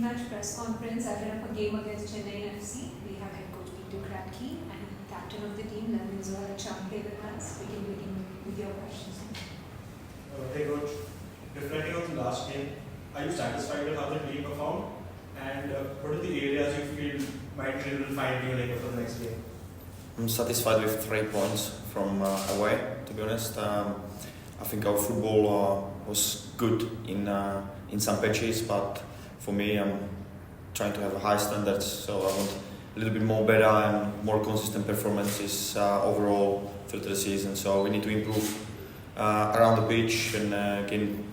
pre-match press conference ahead of a game against Chennai FC. We have head coach Petr Kratky and captain of the team Lallianzuala Chhangte with us. We can begin with your questions. Hey coach, reflecting on the last game, are you satisfied with how the team performed? And what are the areas you feel might be a little fine-tuning for the next game? I'm satisfied with 3 points from away, to be honest. I think our football was good in some patches, but for me, I'm trying to have a high standards, so I want a little bit more better and more consistent performances overall through the season. So we need to improve around the pitch, and again,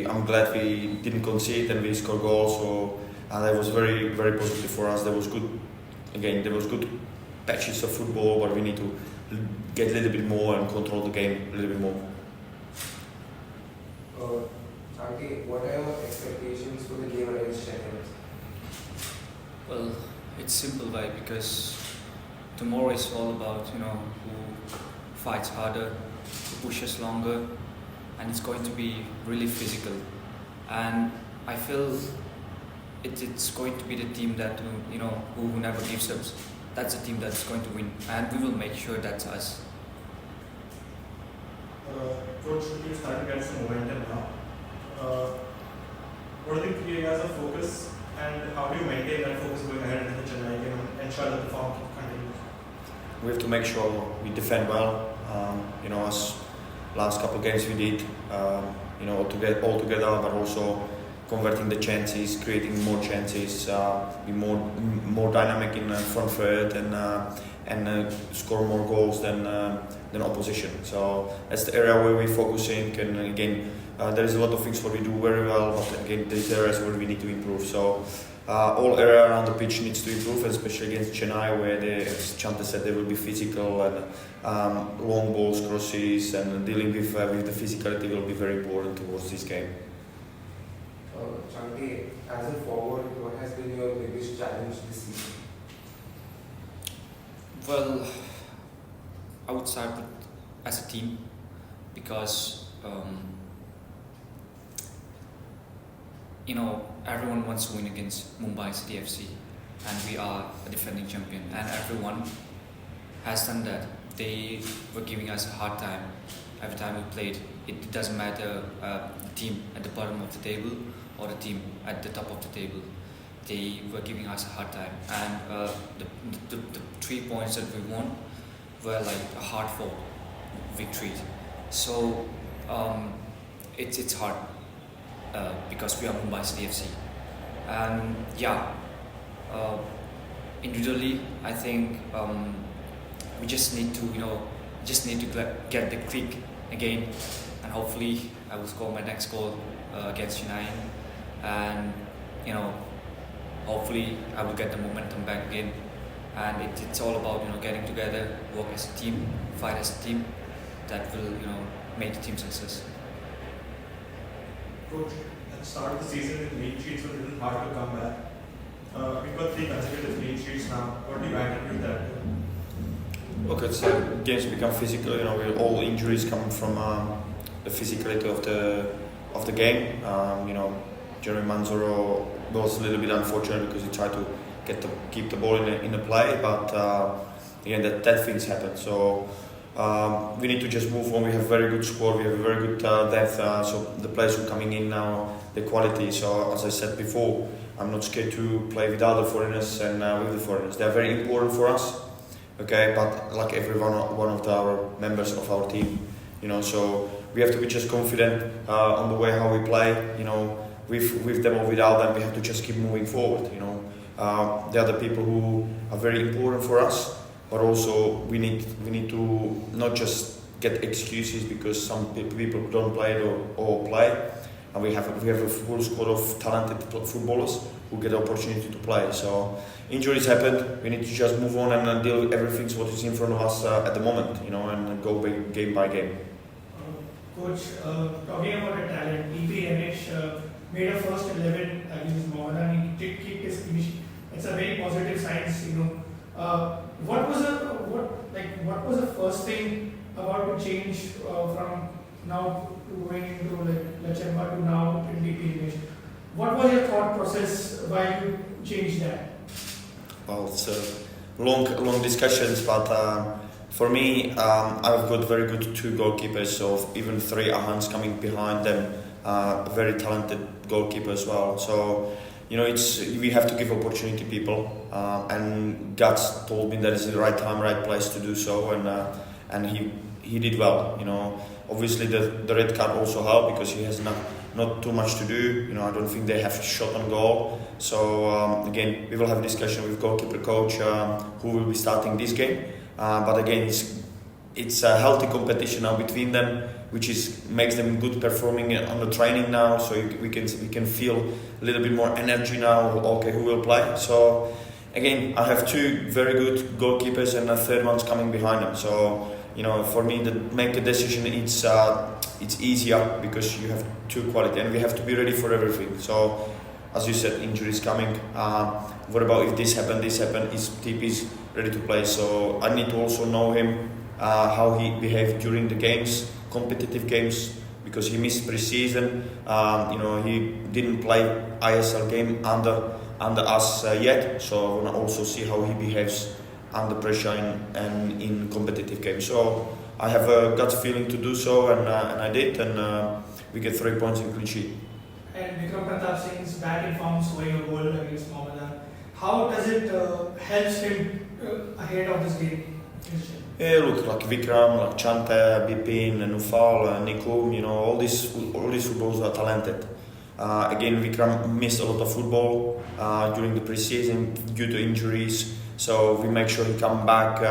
I'm glad we didn't concede and we scored goals. So that was very, very positive for us. There was good patches of football, but we need to get a little bit more and control the game a little bit more. Chhangte, what are your expectations for the game against Chennai? Well, it's simple, right? Because tomorrow is all about who fights harder, who pushes longer, and it's going to be really physical. And I feel it's going to be the team that who never gives up. That's the team that's going to win, and we will make sure that's us. Coach, you started to get some momentum now. What are the key areas of focus, and how do you maintain that focus going ahead into the Chennai game and ensure that the form continues? We have to make sure we defend well. As last couple of games we did, all together, but also converting the chances, creating more chances, be more dynamic in front third, and score more goals than opposition. So that's the area where we're focusing. And again, there is a lot of things what we do very well, but again, there's areas where we need to improve. So all area around the pitch needs to improve, especially against Chennai, where as Chhangte said, they will be physical, and long balls, crosses, and dealing with the physicality will be very important towards this game. Chhangte, as a forward, what has been your biggest challenge this season? Well, I would start with as a team, because everyone wants to win against Mumbai City FC, and we are a defending champion, and everyone has done that. They were giving us a hard time every time we played. It doesn't matter the team at the bottom of the table or the team at the top of the table. They were giving us a hard time, and the 3 points that we won were like a hard-fought victory. So it's hard because we are Mumbai City FC, and individually I think we just need to get the click again, and hopefully I will score my next goal against Chennai, and hopefully I will get the momentum back again. And it's all about getting together, work as a team, fight as a team. That will make the team success. Coach, at the start of the season, the clean sheets were a little hard to come back. We've got 3 consecutive clean sheets now. What do you attribute that to? Look, it's games become physical. With all injuries come from the physicality of the game. Jeremy Manzoro was a little bit unfortunate because he tried to keep the ball in the play, but again, that things happen. So we need to just move on. We have a very good squad. We have a very good depth. So the players who are coming in now, the quality. So as I said before, I'm not scared to play without the foreigners and with the foreigners. They are very important for us. Okay, but like every one of our members of our team, so we have to be just confident on the way how we play. With them or without them, we have to just keep moving forward. They are the people who are very important for us, but also we need to not just get excuses because some people don't play or play, and we have a full squad of talented footballers who get the opportunity to play. So injuries happen. We need to just move on and deal with everything what is in front of us at the moment, and go game by game. Coach, talking about the talent, DPNH made a first 11 against Mohan. He did keep his finish. It's a very positive sign. What was the first thing about to change from now to going into Lachemba to now in DPNH? What was your thought process while you changed that? Well, it's long discussions, but for me, I've got very good two goalkeepers, so even three Ahans coming behind them, very talented goalkeeper as well. So, we have to give opportunity people, and God told me that it's the right time, right place to do so, and he did well. Obviously the red card also helped because he has not too much to do. I don't think they have shot on goal. So again, we will have a discussion with goalkeeper coach who will be starting this game. But again, it's a healthy competition now between them, which makes them good performing on the training now. So we can feel a little bit more energy now. Okay, who will play? So again, I have two very good goalkeepers and a third one's coming behind them. So for me to make a decision, it's easier because you have two quality, and we have to be ready for everything. So as you said, injuries coming. What about if this happened? Is TP's ready to play? So I need to also know him, how he behaved during the games, competitive games, because he missed pre-season. He didn't play ISL game under us yet. So I want to also see how he behaves under pressure and in competitive games. So I have a gut feeling to do so, and I did, and we get 3 points in clean sheet. And Vikram Pratap Singh's batting form scoring a goal against Mohammedan. How does it help him ahead of this game? Yeah, look, like Vikram, like Chhangte, Bipin, Nufal, Nikum, all these footballers are talented. Again, Vikram missed a lot of football during the pre-season due to injuries. So we make sure he come back,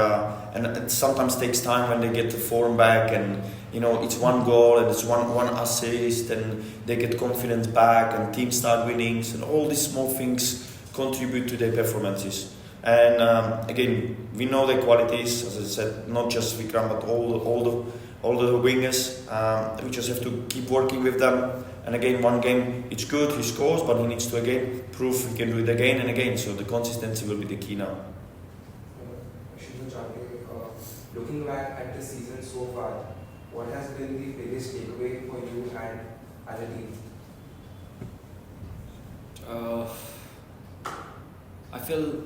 and it sometimes takes time when they get the form back, and it's one goal and it's one assist, and they get confidence back, and teams start winning, and all these small things contribute to their performances. And again, we know their qualities, as I said, not just Vikram but all the wingers. We just have to keep working with them. And again, one game it's good, he scores, but he needs to again prove he can do it again and again. So the consistency will be the key now. Looking back at the season so far, what has been the biggest takeaway for you and as a team? I feel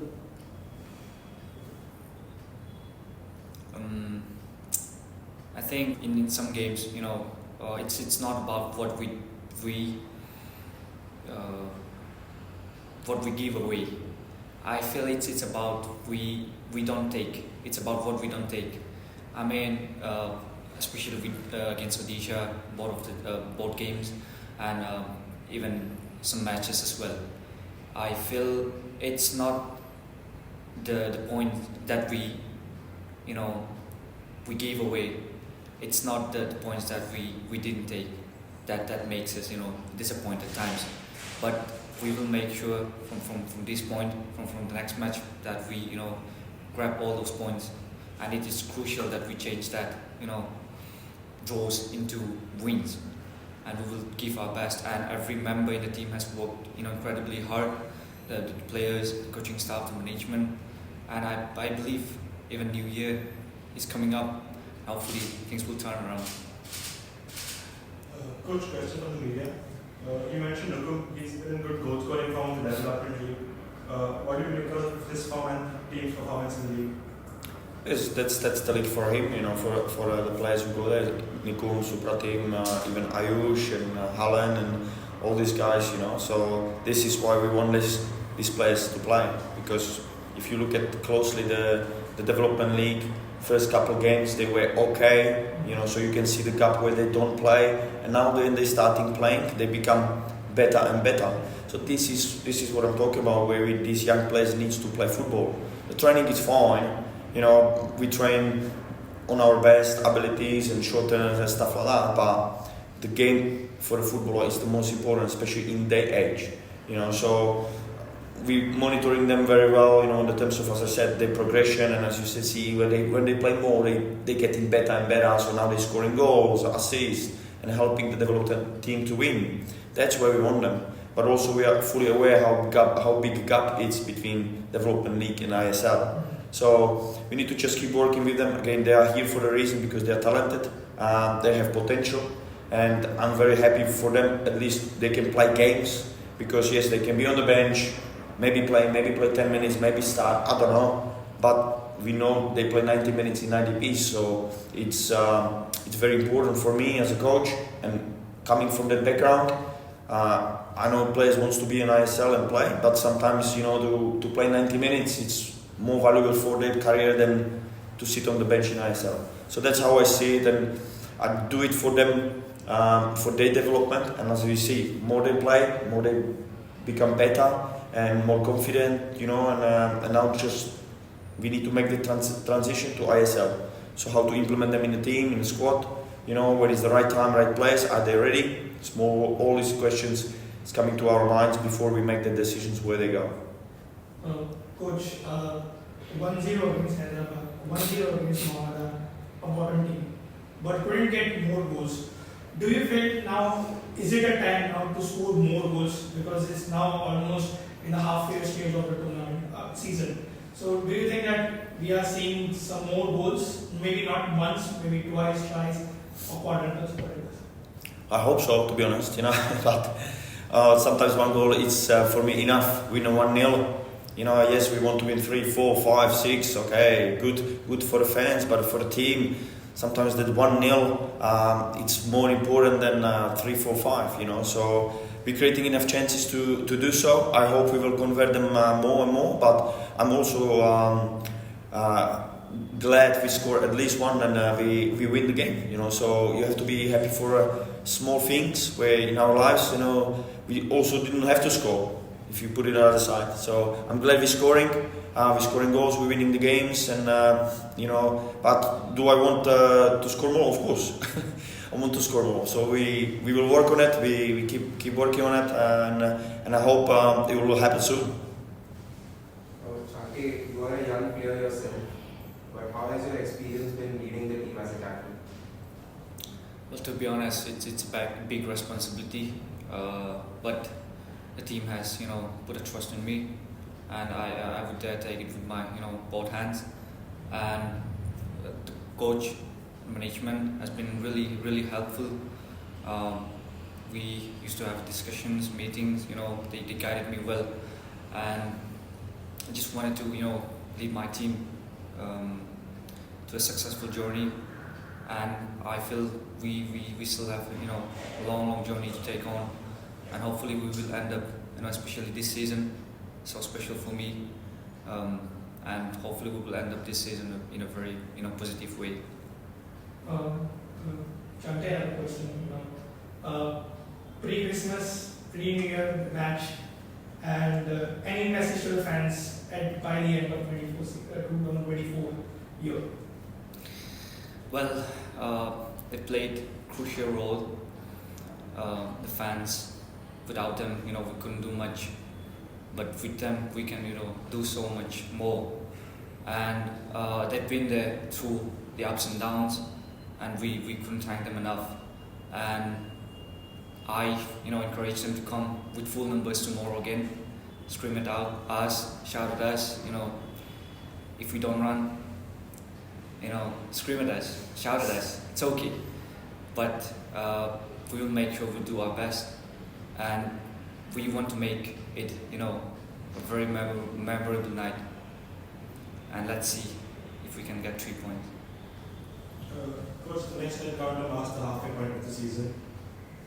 I think in some games, it's not about what we give away. I feel it's about we don't take. It's about what we don't take. I mean, especially against Odisha, both games, and even some matches as well. I feel it's not the point that we gave away. It's not the points that we didn't take that makes us disappointed at times. But we will make sure from this point, from the next match, that we grab all those points, and it is crucial that we change that draws into wins, and we will give our best. And every member in the team has worked incredibly hard, the players, the coaching staff, the management, and I believe even New Year is coming up. Hopefully things will turn around. Coach, question from the media. You mentioned Nukum, he's been in good goal scoring form in the development league. What do you make of his form and team's performance in the league? Yes, that's the league for him, for the players who go there. Nikum, Supratim, even Ayush and Halan and all these guys, So this is why we want these players to play, because if you look at closely the development league, first couple of games they were okay, so you can see the gap where they don't play, and now when they starting playing, they become better and better. So this is what I'm talking about, where these young players needs to play football. The training is fine, we train on our best abilities and short turns and stuff like that, but the game for a footballer is the most important, especially in their age, so we monitoring them very well, in the terms of, as I said, their progression, and as you said, see when they play more, they getting better and better. So now they're scoring goals, assists, and helping the development team to win. That's where we want them. But also we are fully aware how big a gap is between development league and ISL. So we need to just keep working with them. Again, they are here for a reason, because they are talented, they have potential, and I'm very happy for them. At least they can play games. because yes, they can be on the bench, maybe play 10 minutes, maybe start, I don't know, but we know they play 90 minutes in IDP, so it's very important for me as a coach, and coming from that background, I know players wants to be in ISL and play, but sometimes, you know, to play 90 minutes, it's more valuable for their career than to sit on the bench in ISL. So that's how I see it, and I do it for them, for their development. And as we see, more they play, more they become better and more confident, you know. And now just we need to make the transition to ISL. So how to implement them in the team, in the squad, you know, where is the right time, right place, are they ready? It's more all these questions is coming to our minds before we make the decisions where they go. Coach, 1-0 against Hyderabad, 1-0 against Mohammedan, a bottom team, but couldn't get more goals. Do you feel now, is it a time now to score more goals, because it's now almost in the halfway stage of the tournament season? So do you think that we are seeing some more goals, maybe not once, maybe twice, thrice, or quadruples, whatever? I hope so, to be honest, you know. But sometimes one goal is for me enough. We know 1-0. You know, yes, we want to win 3, 4, 5, 6. Okay, good for the fans, but for the team, sometimes that 1-0 it's more important than 3, 4, 5. You know, so we're creating enough chances to do so. I hope we will convert them more and more. But I'm also glad we score at least one and we win the game. You know, so you have to be happy for small things where in our lives, you know, we also didn't have to score. If you put it on the other side, so I'm glad we're scoring goals, we're winning the games, and you know. But do I want to score more? Of course, I want to score more. So we will work on it. We keep working on it, and I hope it will happen soon. Chhangte, you are a young player yourself, but how has your experience been leading the team as a captain? Well, to be honest, it's a big responsibility, but the team has, you know, put a trust in me, and I would dare take it with my, you know, both hands. And the coach, management has been really helpful. We used to have discussions, meetings, you know, they guided me well, and I just wanted to, you know, lead my team to a successful journey. And I feel we still have, you know, a long journey to take on. And hopefully we will end up, you know, especially this season, so special for me, and hopefully we will end up this season in a very, you know, positive way. Chhangte, I have a question. You know, pre-Christmas, pre-New Year match, and any message to the fans by the end of 2024 year? Well, they played a crucial role. The fans. Without them, you know, we couldn't do much, but with them we can, you know, do so much more. And they've been there through the ups and downs, and we couldn't thank them enough. And I, you know, encourage them to come with full numbers tomorrow again, scream it out, us, shout at us, you know. If we don't run, you know, scream at us, shout at us, it's okay. But we will make sure we do our best. And we want to make it, you know, a very memorable night. And let's see if we can get 3 points. Coach, the next encounter marks the halfway point of the season.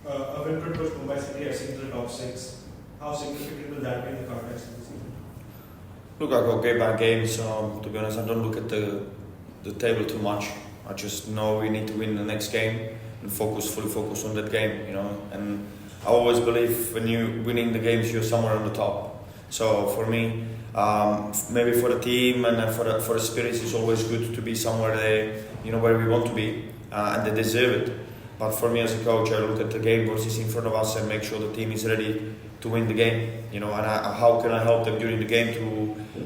A win could push Mumbai City FC into the top 6. How significant will that be in the context of the season? Look, I go game by game, so to be honest, I don't look at the table too much. I just know we need to win the next game and fully focus on that game, you know. And I always believe when you're winning the games, you're somewhere on the top. So for me, maybe for the team and for the spirits, it's always good to be somewhere there, you know, where we want to be, and they deserve it. But for me as a coach, I look at the game what is in front of us and make sure the team is ready to win the game, you know. And how can I help them during the game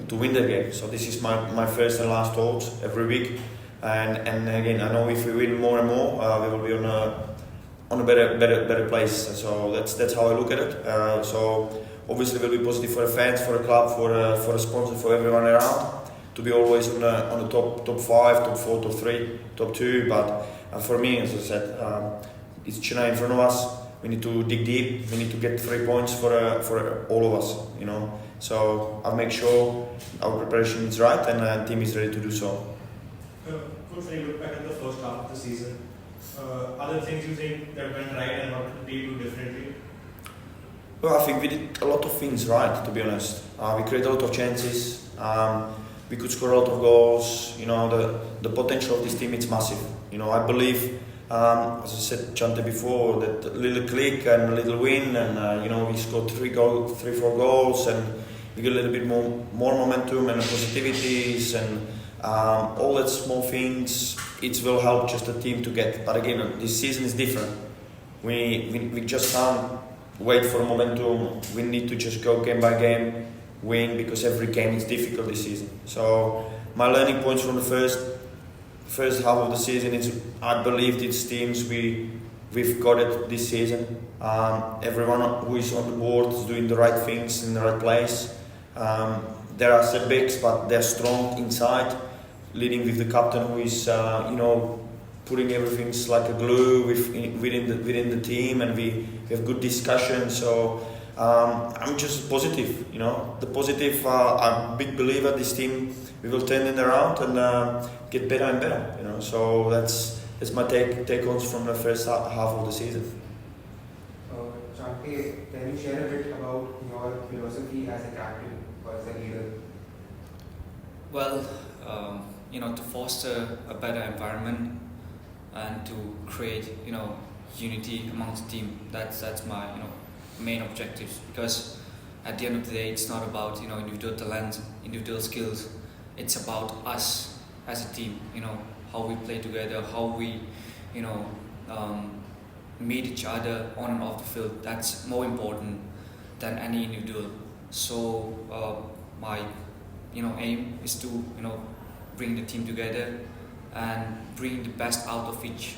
to win the game? So this is my first and last thoughts every week. And again, I know if we win more and more, we will be on a better place. So that's how I look at it. So obviously it will be positive for the fans, for the club, for the sponsor, for everyone around, to be always on the top 5, top 4, top 3, top 2. But for me, as I said, it's Chennai in front of us. we need to dig deep. We need to get 3 points for all of us, you know. So I'll make sure our preparation is right and the team is ready to do so. Coach, when you look back at the first half of the season, are there things you think that went right and what could they do differently? Well, I think we did a lot of things right, to be honest. We created a lot of chances. We could score a lot of goals. You know, the potential of this team is massive. You know, I believe, as I said, Chhangte before, that a little click and a little win, and you know, we scored 3-4 goals, and we get a little bit more momentum and positivities, and all that small things. It will help just the team to get. But again, this season is different. We just can't wait for momentum. We need to just go game by game, win, because every game is difficult this season. So my learning points from the first half of the season is, I believe these teams we've got it this season. Everyone who is on the board is doing the right things in the right place. There are setbacks, but they're strong inside, leading with the captain who is you know, putting everything like a glue within the team, and we have good discussion. So I'm just positive, you know. The positive. I'm a big believer this team. We will turn it around and get better and better, you know. So that's my take on from the first half of the season. Chhangte, can you share a bit about your philosophy as a captain or as a leader? Well, you know, to foster a better environment and to create, you know, unity amongst the team. That's my, you know, main objectives. Because at the end of the day, it's not about, you know, individual talent, individual skills. It's about us as a team. You know, how we play together, how we, you know, meet each other on and off the field. That's more important than any individual. So my, you know, aim is to, you know, bring the team together and bring the best out of each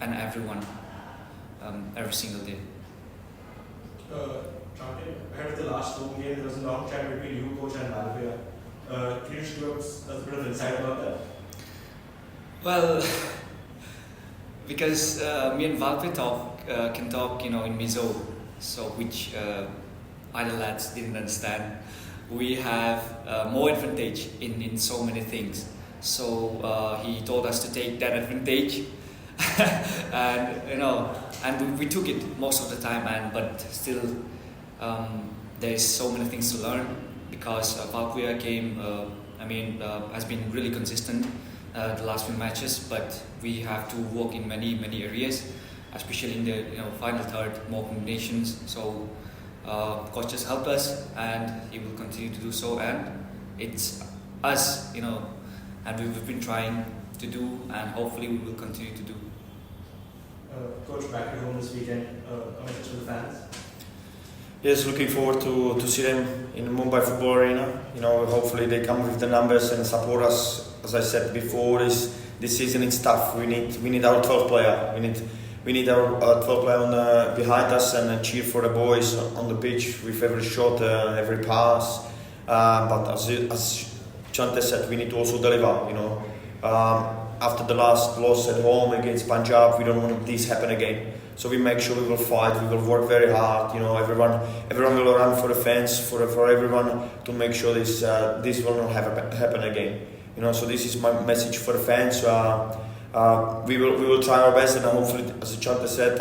and everyone every single day. Chhangte, ahead of the last home game, there was a long chat between you, coach, and Lallianzuala. Can you just give us a bit of insight about that? Well, because me and Valpe can talk, you know, in Mizo, so which other lads didn't understand. We have more advantage in so many things. So he told us to take that advantage, and you know, and we took it most of the time. But still, there's so many things to learn, because Valkyria game, has been really consistent the last few matches. But we have to work in many areas, especially in the, you know, final third, more combinations. So coach just helped us, and he will continue to do so. And it's us, you know, and we've been trying to do, and hopefully we will continue to do. Coach, back at home this weekend, a message to the fans? Yes, looking forward to see them in the Mumbai football arena. You know, hopefully they come with the numbers and support us. As I said before, this season it's tough. We need our 12th player. We need our 12th player behind us, and cheer for the boys on the pitch with every shot, every pass. But as Chhangte said, we need to also deliver. You know, after the last loss at home against Punjab, we don't want this happen again. So we make sure we will fight. We will work very hard. You know, everyone will run for the fans, for everyone, to make sure this will not happen again. You know, so this is my message for the fans. We will try our best, and hopefully, as Chhangte said,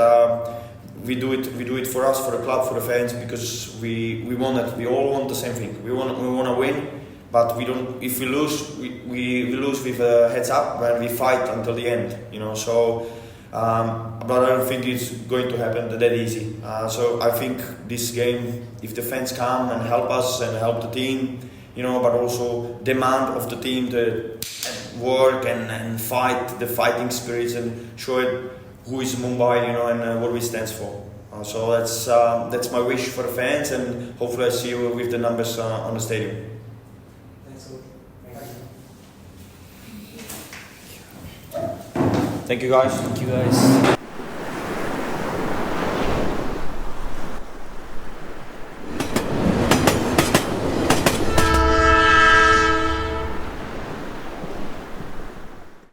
we do it for us, for the club, for the fans, because we want it. We all want the same thing. We want to win. But we don't. If we lose, we lose with heads up, when we fight until the end. You know. So, but I don't think it's going to happen that easy. So I think this game, if the fans come and help us and help the team, you know, but also demand of the team to work and fight, the fighting spirits, and show it who is Mumbai, you know, and what we stand for. So that's my wish for the fans, and hopefully I see you with the numbers on the stadium. Thank you guys. Thank you guys.